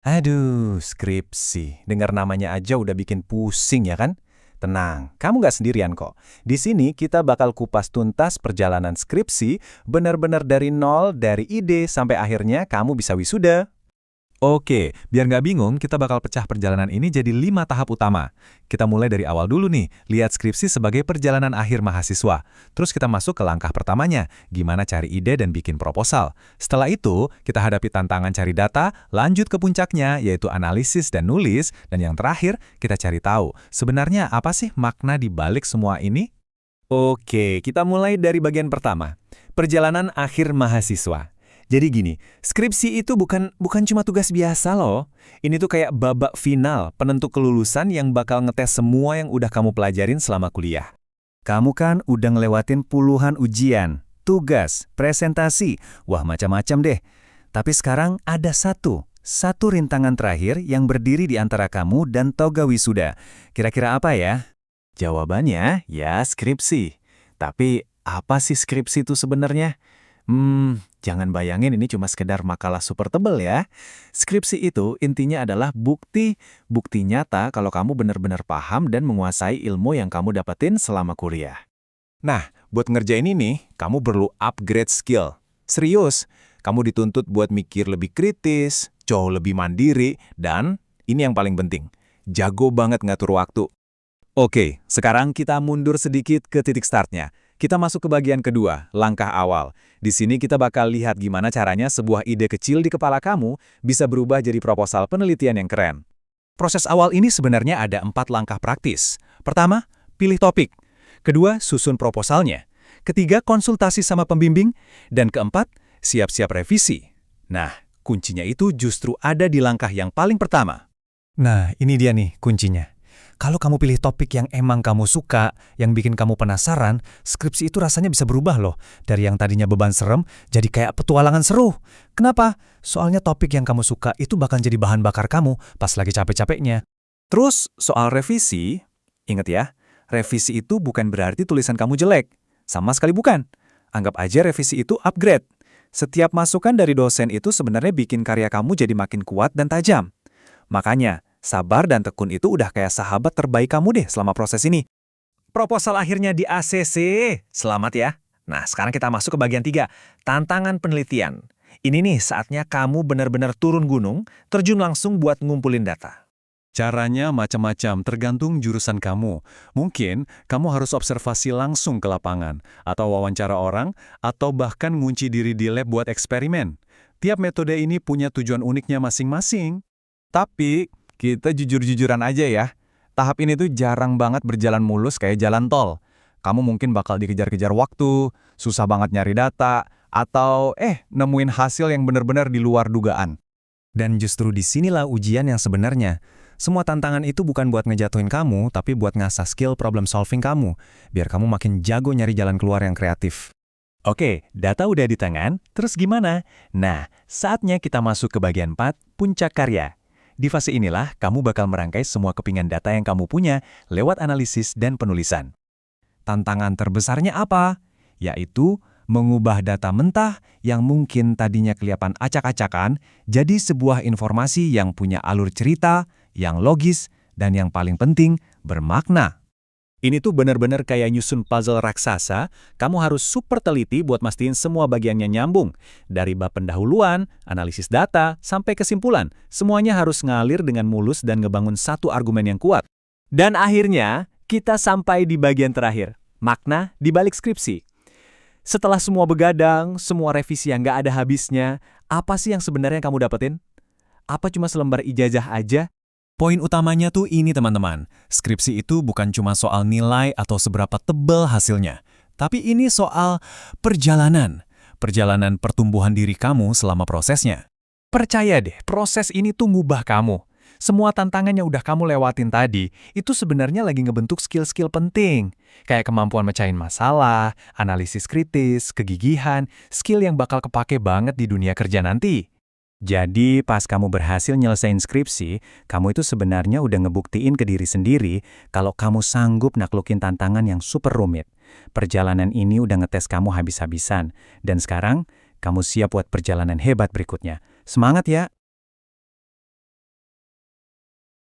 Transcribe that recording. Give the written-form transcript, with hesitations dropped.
Aduh, skripsi. Dengar namanya aja udah bikin pusing ya kan? Tenang, kamu nggak sendirian kok. Di sini kita bakal kupas tuntas perjalanan skripsi, benar-benar dari nol, dari ide sampai akhirnya kamu bisa wisuda. Oke, biar nggak bingung, kita bakal pecah perjalanan ini jadi 5 tahap utama. Kita mulai dari awal dulu nih, lihat skripsi sebagai perjalanan akhir mahasiswa. Terus kita masuk ke langkah pertamanya, gimana cari ide dan bikin proposal. Setelah itu, kita hadapi tantangan cari data, lanjut ke puncaknya, yaitu analisis dan nulis. Dan yang terakhir, kita cari tahu, sebenarnya apa sih makna di balik semua ini? Oke, kita mulai dari bagian pertama. Perjalanan akhir mahasiswa. Jadi gini, skripsi itu bukan cuma tugas biasa loh. Ini tuh kayak babak final, penentu kelulusan yang bakal ngetes semua yang udah kamu pelajarin selama kuliah. Kamu kan udah ngelewatin puluhan ujian, tugas, presentasi, wah macam-macam deh. Tapi sekarang ada satu rintangan terakhir yang berdiri di antara kamu dan toga wisuda. Kira-kira apa ya? Jawabannya ya skripsi. Tapi apa sih skripsi itu sebenarnya? Jangan bayangin ini cuma sekedar makalah super tebel ya. Skripsi itu intinya adalah bukti nyata kalau kamu benar-benar paham dan menguasai ilmu yang kamu dapetin selama kuliah. Nah, buat ngerjain ini, kamu perlu upgrade skill. Serius, kamu dituntut buat mikir lebih kritis, jauh lebih mandiri, dan ini yang paling penting, jago banget ngatur waktu. Oke, sekarang kita mundur sedikit ke titik startnya. Kita masuk ke bagian kedua, langkah awal. Di sini kita bakal lihat gimana caranya sebuah ide kecil di kepala kamu bisa berubah jadi proposal penelitian yang keren. Proses awal ini sebenarnya ada 4 langkah praktis. Pertama, pilih topik. Kedua, susun proposalnya. Ketiga, konsultasi sama pembimbing. Dan keempat, siap-siap revisi. Nah, kuncinya itu justru ada di langkah yang paling pertama. Nah, ini dia nih kuncinya. Kalau kamu pilih topik yang emang kamu suka, yang bikin kamu penasaran, skripsi itu rasanya bisa berubah loh. Dari yang tadinya beban serem, jadi kayak petualangan seru. Kenapa? Soalnya topik yang kamu suka itu bakal jadi bahan bakar kamu pas lagi capek-capeknya. Terus soal revisi, ingat ya, revisi itu bukan berarti tulisan kamu jelek. Sama sekali bukan. Anggap aja revisi itu upgrade. Setiap masukan dari dosen itu sebenarnya bikin karya kamu jadi makin kuat dan tajam. Makanya, sabar dan tekun itu udah kayak sahabat terbaik kamu deh selama proses ini. Proposal akhirnya di ACC. Selamat ya. Nah, sekarang kita masuk ke bagian 3, tantangan penelitian. Ini nih saatnya kamu benar-benar turun gunung, terjun langsung buat ngumpulin data. Caranya macam-macam, tergantung jurusan kamu. Mungkin kamu harus observasi langsung ke lapangan, atau wawancara orang, atau bahkan ngunci diri di lab buat eksperimen. Tiap metode ini punya tujuan uniknya masing-masing. Tapi, kita jujur-jujuran aja ya. Tahap ini tuh jarang banget berjalan mulus kayak jalan tol. Kamu mungkin bakal dikejar-kejar waktu, susah banget nyari data, atau nemuin hasil yang benar-benar di luar dugaan. Dan justru disinilah ujian yang sebenarnya. Semua tantangan itu bukan buat ngejatuhin kamu, tapi buat ngasah skill problem solving kamu, biar kamu makin jago nyari jalan keluar yang kreatif. Oke, data udah di tangan, terus gimana? Nah, saatnya kita masuk ke bagian 4, puncak karya. Di fase inilah, kamu bakal merangkai semua kepingan data yang kamu punya lewat analisis dan penulisan. Tantangan terbesarnya apa? Yaitu mengubah data mentah yang mungkin tadinya kelihatan acak-acakan jadi sebuah informasi yang punya alur cerita, yang logis, dan yang paling penting, bermakna. Ini tuh benar-benar kayak nyusun puzzle raksasa, kamu harus super teliti buat mastiin semua bagiannya nyambung. Dari bab pendahuluan, analisis data, sampai kesimpulan, semuanya harus ngalir dengan mulus dan ngebangun satu argumen yang kuat. Dan akhirnya, kita sampai di bagian terakhir, makna di balik skripsi. Setelah semua begadang, semua revisi yang nggak ada habisnya, apa sih yang sebenarnya kamu dapetin? Apa cuma selembar ijazah aja? Poin utamanya tuh ini teman-teman, skripsi itu bukan cuma soal nilai atau seberapa tebal hasilnya, tapi ini soal perjalanan pertumbuhan diri kamu selama prosesnya. Percaya deh, proses ini tuh ngubah kamu. Semua tantangan yang udah kamu lewatin tadi, itu sebenarnya lagi ngebentuk skill-skill penting. Kayak kemampuan mecahin masalah, analisis kritis, kegigihan, skill yang bakal kepake banget di dunia kerja nanti. Jadi, pas kamu berhasil nyelesain skripsi, kamu itu sebenarnya udah ngebuktiin ke diri sendiri kalau kamu sanggup naklukin tantangan yang super rumit. Perjalanan ini udah ngetes kamu habis-habisan, dan sekarang kamu siap buat perjalanan hebat berikutnya. Semangat ya!